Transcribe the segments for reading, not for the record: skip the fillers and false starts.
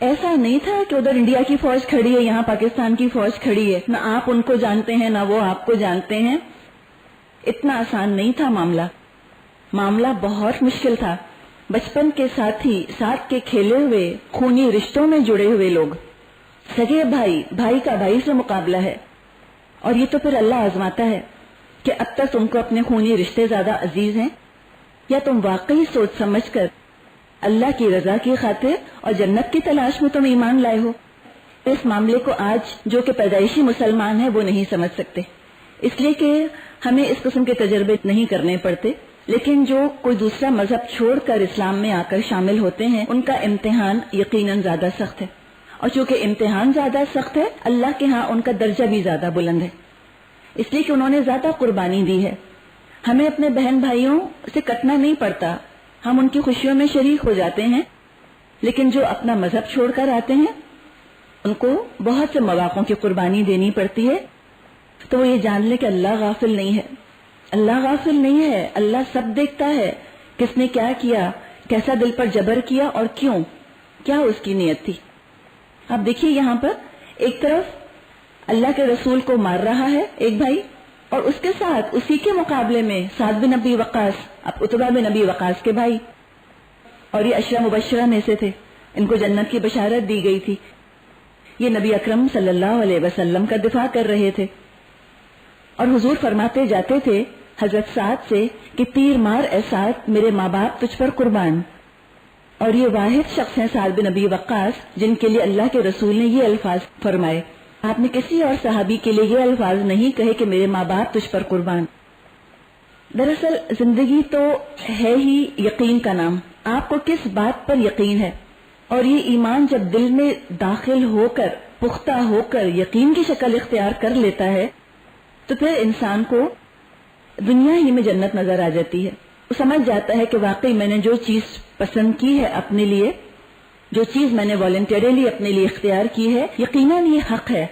ایسا نہیں تھا کہ ادھر انڈیا کی فوج کھڑی ہے، یہاں پاکستان کی فوج کھڑی ہے، نہ آپ ان کو جانتے ہیں نہ وہ آپ کو جانتے ہیں. اتنا آسان نہیں تھا معاملہ بہت مشکل تھا. بچپن کے ساتھی، ساتھ کے کھیلے ہوئے، خونی رشتوں میں جڑے ہوئے لوگ، سگے بھائی کا بھائی سے مقابلہ ہے. اور یہ تو پھر اللہ آزماتا ہے کہ اب تک تم کو اپنے خونی رشتے زیادہ عزیز ہیں یا تم واقعی سوچ سمجھ کر اللہ کی رضا کی خاطر اور جنت کی تلاش میں تم ایمان لائے ہو. اس معاملے کو آج جو کہ پیدائشی مسلمان ہیں وہ نہیں سمجھ سکتے، اس لیے کہ ہمیں اس قسم کے تجربے نہیں کرنے پڑتے. لیکن جو کوئی دوسرا مذہب چھوڑ کر اسلام میں آ کر شامل ہوتے ہیں ان کا امتحان یقیناً زیادہ سخت ہے، اور چونکہ امتحان زیادہ سخت ہے اللہ کے ہاں ان کا درجہ بھی زیادہ بلند ہے، اس لیے کہ انہوں نے زیادہ قربانی دی ہے. ہمیں اپنے بہن بھائیوں سے کٹنا نہیں پڑتا، ہم ان کی خوشیوں میں شریک ہو جاتے ہیں، لیکن جو اپنا مذہب چھوڑ کر آتے ہیں ان کو بہت سے مواقعوں کی قربانی دینی پڑتی ہے. تو وہ یہ جان لے کہ اللہ غافل نہیں ہے، اللہ غافل نہیں ہے، اللہ سب دیکھتا ہے. کس نے کیا کیا، کیسا دل پر جبر کیا اور کیوں، کیا اس کی نیت تھی. اب دیکھیے یہاں پر ایک طرف اللہ کے رسول کو مار رہا ہے ایک بھائی، اور اس کے ساتھ اسی کے مقابلے میں سعد بن ابی وقاص، اب عتبہ بن ابی وقاص کے بھائی، اور یہ عشرہ مبشرہ میں سے تھے، ان کو جنت کی بشارت دی گئی تھی. یہ نبی اکرم صلی اللہ علیہ وسلم کا دفاع کر رہے تھے، اور حضور فرماتے جاتے تھے حضرت سعد سے کہ تیر مار اے سعد، میرے ماں باپ تجھ پر قربان. اور یہ واحد شخص ہیں سعد بن ابی وقاص جن کے لیے اللہ کے رسول نے یہ الفاظ فرمائے. آپ نے کسی اور صحابی کے لیے یہ الفاظ نہیں کہے کہ میرے ماں باپ تجھ پر قربان. دراصل زندگی تو ہے ہی یقین کا نام. آپ کو کس بات پر یقین ہے، اور یہ ایمان جب دل میں داخل ہو کر، پختہ ہو کر یقین کی شکل اختیار کر لیتا ہے تو پھر انسان کو دنیا ہی میں جنت نظر آ جاتی ہے. وہ سمجھ جاتا ہے کہ واقعی میں نے جو چیز پسند کی ہے اپنے لیے، جو چیز میں نے والنٹیرلی اپنے لیے اختیار کی ہے، یقیناً یہ حق ہے،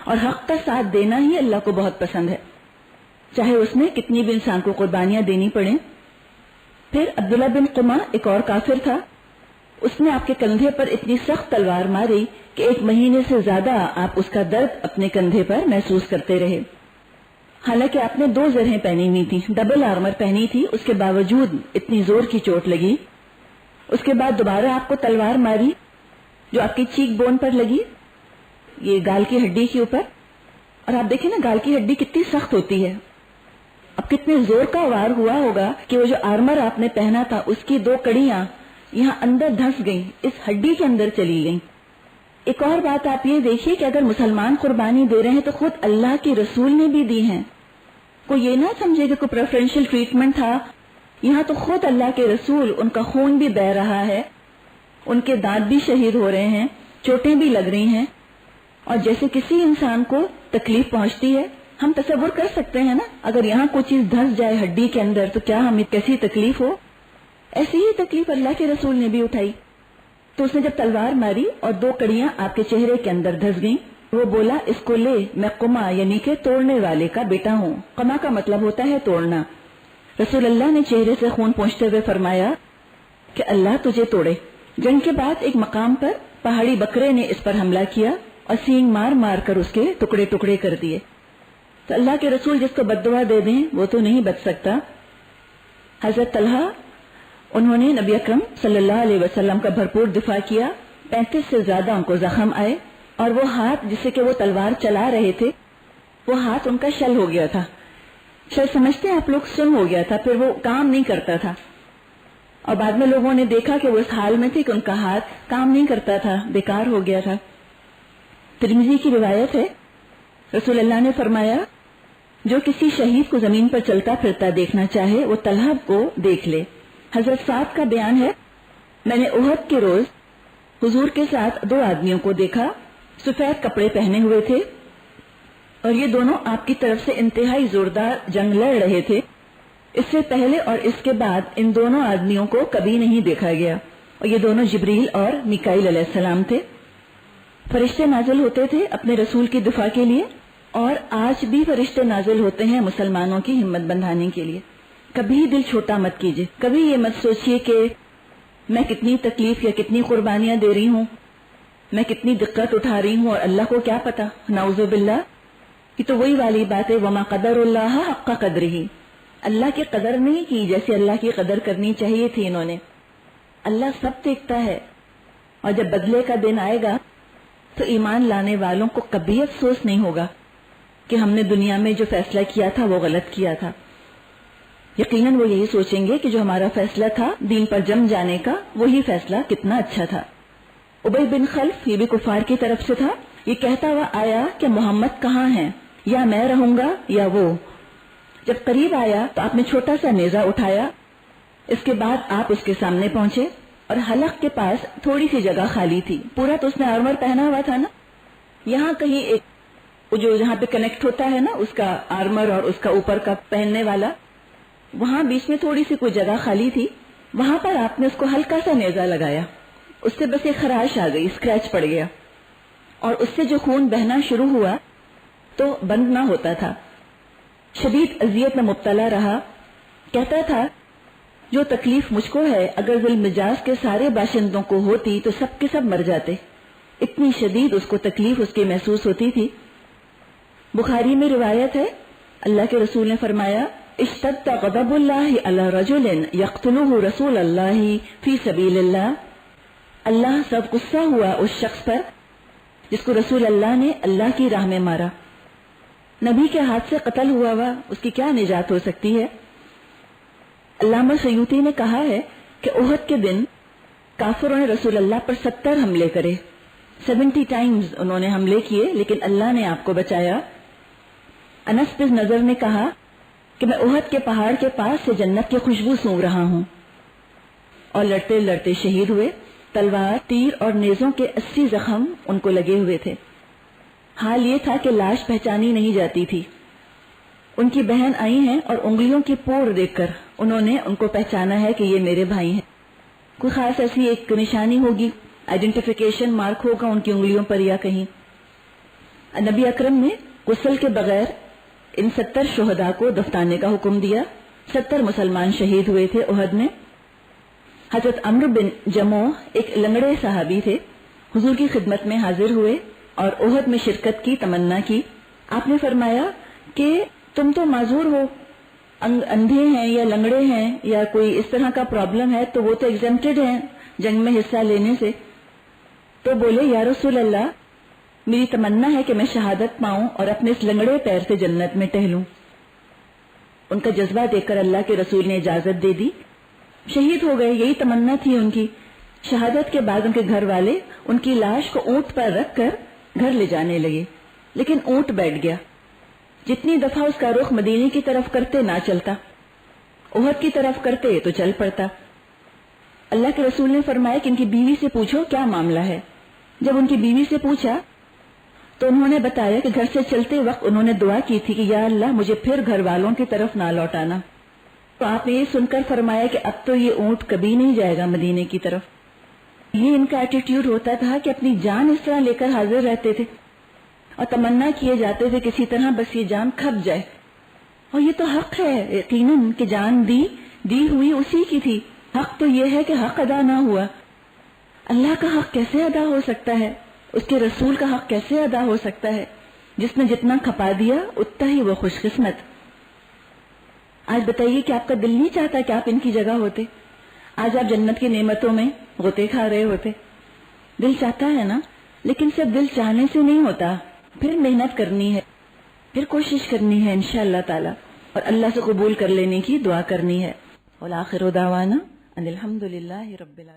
اور حق کا ساتھ دینا ہی اللہ کو بہت پسند ہے، چاہے اس میں کتنی بھی انسان کو قربانیاں دینی پڑیں. پھر عبداللہ بن قمہ ایک اور کافر تھا، اس نے آپ کے کندھے پر اتنی سخت تلوار ماری کہ 1 مہینے سے زیادہ آپ اس کا درد اپنے کندھے پر محسوس کرتے رہے. حالانکہ آپ نے 2 زرہیں پہنی ہوئی تھی، ڈبل آرمر پہنی تھی، اس کے باوجود اتنی زور کی چوٹ لگی. اس کے بعد دوبارہ آپ کو تلوار ماری جو آپ کی چیک بون پر لگی، یہ گال کی ہڈی کے اوپر. اور آپ دیکھیں نا گال کی ہڈی کتنی سخت ہوتی ہے، اب کتنے زور کا وار ہوا ہوگا کہ وہ جو آرمر آپ نے پہنا تھا اس کی 2 کڑیاں یہاں اندر دھس گئیں، اس ہڈی کے اندر چلی گئیں. ایک اور بات آپ یہ دیکھیے کہ اگر مسلمان قربانی دے رہے ہیں تو خود اللہ کے رسول نے بھی دی ہیں. کوئی یہ نہ سمجھے کہ کوئی پریفرنشل ٹریٹمنٹ تھا، یہاں تو خود اللہ کے رسول، ان کا خون بھی بہہ رہا ہے، ان کے دانت بھی شہید ہو رہے ہیں، چوٹیں بھی لگ رہی ہیں. اور جیسے کسی انسان کو تکلیف پہنچتی ہے، ہم تصور کر سکتے ہیں نا، اگر یہاں کوئی چیز دھس جائے ہڈی کے اندر تو کیا ہمیں کیسی تکلیف ہو. ایسی ہی تکلیف اللہ کے رسول نے بھی اٹھائی. تو اس نے جب تلوار ماری اور 2 کڑیاں آپ کے چہرے کے اندر دھس گئیں، وہ بولا اس کو لے، میں قما یعنی کہ توڑنے والے کا بیٹا ہوں. قما کا مطلب ہوتا ہے توڑنا. رسول اللہ نے چہرے سے خون پہنچتے ہوئے فرمایا کہ اللہ تجھے توڑے. جنگ کے بعد ایک مقام پر پہاڑی بکرے نے اس پر حملہ کیا اور سینگ مار مار کر اس کے ٹکڑے ٹکڑے کر دیے. تو اللہ کے رسول جس کو بد دعا دے دیں وہ تو نہیں بچ سکتا. حضرت طلحہ، انہوں نے نبی اکرم صلی اللہ علیہ وسلم کا بھرپور دفاع کیا. 35 سے زیادہ ان کو زخم آئے، اور وہ ہاتھ جس سے کہ وہ تلوار چلا رہے تھے، وہ ہاتھ ان کا شل ہو گیا تھا. شل سمجھتے ہیں آپ لوگ، سن ہو گیا تھا، پھر وہ کام نہیں کرتا تھا. اور بعد میں لوگوں نے دیکھا کہ وہ اس حال میں تھے کہ ان کا ہاتھ کام نہیں کرتا تھا، بیکار ہو گیا تھا. ترمذی کی روایت ہے، رسول اللہ نے فرمایا جو کسی شہید کو زمین پر چلتا پھرتا دیکھنا چاہے وہ طلحہ کو دیکھ لے. حضرت سعد کا بیان ہے، میں نے احد کے روز حضور کے ساتھ 2 آدمیوں کو دیکھا، سفید کپڑے پہنے ہوئے تھے، اور یہ دونوں آپ کی طرف سے انتہائی زوردار جنگ لڑ رہے تھے. اس سے پہلے اور اس کے بعد ان دونوں آدمیوں کو کبھی نہیں دیکھا گیا. اور یہ دونوں جبریل اور میکائیل علیہ السلام تھے. فرشتے نازل ہوتے تھے اپنے رسول کی دفاع کے لیے، اور آج بھی فرشتے نازل ہوتے ہیں مسلمانوں کی ہمت بندھانے کے لیے. کبھی دل چھوٹا مت کیجیے، کبھی یہ مت سوچئے کہ میں کتنی تکلیف یا کتنی قربانیاں دے رہی ہوں. میں کتنی دقت اٹھا رہی ہوں اور اللہ کو کیا پتا، نعوذ باللہ. یہ تو وہی والی بات ہے، وما قدر اللہ حق قدرہ، اللہ کی قدر نہیں کی جیسے اللہ کی قدر کرنی چاہیے تھی انہوں نے. اللہ سب دیکھتا ہے، اور جب بدلے کا دن آئے گا تو ایمان لانے والوں کو کبھی افسوس نہیں ہوگا کہ ہم نے دنیا میں جو فیصلہ کیا تھا وہ غلط کیا تھا. یقیناً وہ یہی سوچیں گے کہ جو ہمارا فیصلہ تھا دین پر جم جانے کا، وہی فیصلہ کتنا اچھا تھا. ابی بن خلف، یہ بھی کفار کی طرف سے تھا، یہ کہتا ہوا آیا کہ محمد کہاں ہیں، یا میں رہوں گا یا وہ. جب قریب آیا تو آپ نے چھوٹا سا نیزہ اٹھایا، اس کے بعد آپ اس کے سامنے پہنچے اور حلق کے پاس تھوڑی سی جگہ خالی تھی. پورا تو اس نے آرمر پہنا ہوا تھا نا، یہاں کہیں ایک جو جہاں پہ کنیکٹ ہوتا ہے نا اس کا آرمر اور اس کا اوپر کا پہننے والا، وہاں بیچ میں تھوڑی سی کوئی جگہ خالی تھی. وہاں پر آپ نے اس کو ہلکا سا نیزہ لگایا، اس سے بس ایک خراش آ گئی، اسکریچ پڑ گیا، اور اس سے جو خون بہنا شروع ہوا تو بند نہ ہوتا تھا. شدید اذیت میں مبتلا رہا. کہتا تھا جو تکلیف مجھ کو ہے اگر ذی المجاز کے سارے باشندوں کو ہوتی تو سب کے سب مر جاتے. اتنی شدید اس کو تکلیف اس کی محسوس ہوتی تھی. بخاری میں روایت ہے، اللہ کے رسول نے فرمایا اشتد غضب اللہ علی رجل یقتلہ رسول اللہ فی سبیل اللہ. اللہ سب غصہ ہوا اس شخص پر جس کو رسول اللہ نے اللہ کی راہ میں مارا. نبی کے ہاتھ سے قتل ہوا اس کی کیا نجات ہو سکتی ہے. علامہ سیوطی نے کہا ہے کہ احد کے دن کافروں نے رسول اللہ پر 70 حملے کرے، 70 ٹائمز انہوں نے حملے کیے، لیکن اللہ نے آپ کو بچایا. انس بن نضر نے کہا کہ میں احد کے پہاڑ کے پاس سے جنت کی خوشبو سونگ رہا ہوں، اور لڑتے لڑتے شہید ہوئے. تلوار، تیر اور نیزوں کے 80 زخم ان کو لگے ہوئے تھے. حال یہ تھا کہ لاش پہچانی نہیں جاتی تھی. ان کی بہن آئی ہیں اور انگلیوں کی پور دیکھ کر انہوں نے ان کو پہچانا ہے کہ یہ میرے بھائی ہیں. کوئی خاص ایسی ایک نشانی ہوگی، آئیڈینٹیفیکیشن مارک ہوگا ان کی انگلیوں پر یا کہیں. نبی اکرم نے غسل کے بغیر ان 70 شہداء کو دفنانے کا حکم دیا. 70 مسلمان شہید ہوئے تھے احد میں. حضرت عمرو بن جموح ایک لنگڑے صحابی تھے، حضور کی خدمت میں حاضر ہوئے اور احد میں شرکت کی تمنا کی. آپ نے فرمایا کہ تم تو معذور ہو، اندھے ہیں یا لنگڑے ہیں یا کوئی اس طرح کا پرابلم ہے تو وہ تو ایگزمپٹڈ ہیں جنگ میں حصہ لینے سے. تو بولے یا رسول اللہ، میری تمنا ہے کہ میں شہادت پاؤں اور اپنے اس لنگڑے پیر سے جنت میں ٹہلوں. ان کا جذبہ دیکھ کر اللہ کے رسول نے اجازت دے دی. شہید ہو گئے، یہی تمنا تھی ان کی. شہادت کے بعد ان کے گھر والے ان کی لاش کو اونٹ پر رکھ کر گھر لے جانے لگے، لیکن اونٹ بیٹھ گیا. جتنی دفعہ اس کا رخ مدینے کی طرف کرتے نہ چلتا، احد کی طرف کرتے تو چل پڑتا. اللہ کے رسول نے فرمایا کہ ان کی بیوی سے پوچھو کیا معاملہ ہے. جب ان کی بیوی سے پوچھا تو انہوں نے بتایا کہ گھر سے چلتے وقت انہوں نے دعا کی تھی کہ یا اللہ مجھے پھر گھر والوں کی طرف نہ لوٹانا. تو آپ نے یہ سن کر فرمایا کہ اب تو یہ اونٹ کبھی نہیں جائے گا مدینے کی طرف. یہ ان کا ایٹیٹیوڈ ہوتا تھا کہ اپنی جان اس طرح لے کر حاضر رہتے تھے اور تمنا کیے جاتے تھے کسی طرح بس یہ جان کھپ جائے. اور یہ تو حق ہے یقیناً کہ جان دی ہوئی اسی کی تھی. حق تو یہ ہے کہ حق ادا نہ ہوا. اللہ کا حق کیسے ادا ہو سکتا ہے؟ اس کے رسول کا حق کیسے ادا ہو سکتا ہے؟ جس نے جتنا کھپا دیا اتنا ہی وہ خوش قسمت. آج بتائیے کہ آپ کا دل نہیں چاہتا کہ آپ ان کی جگہ ہوتے؟ آج آپ جنت کی نعمتوں میں غوطے کھا رہے ہوتے. دل چاہتا ہے نا، لیکن صرف دل چاہنے سے نہیں ہوتا، پھر محنت کرنی ہے، پھر کوشش کرنی ہے انشاءاللہ تعالی، اور اللہ سے قبول کر لینے کی دعا کرنی ہے. والآخر دعوانا ان الحمدللہ رب العالمین.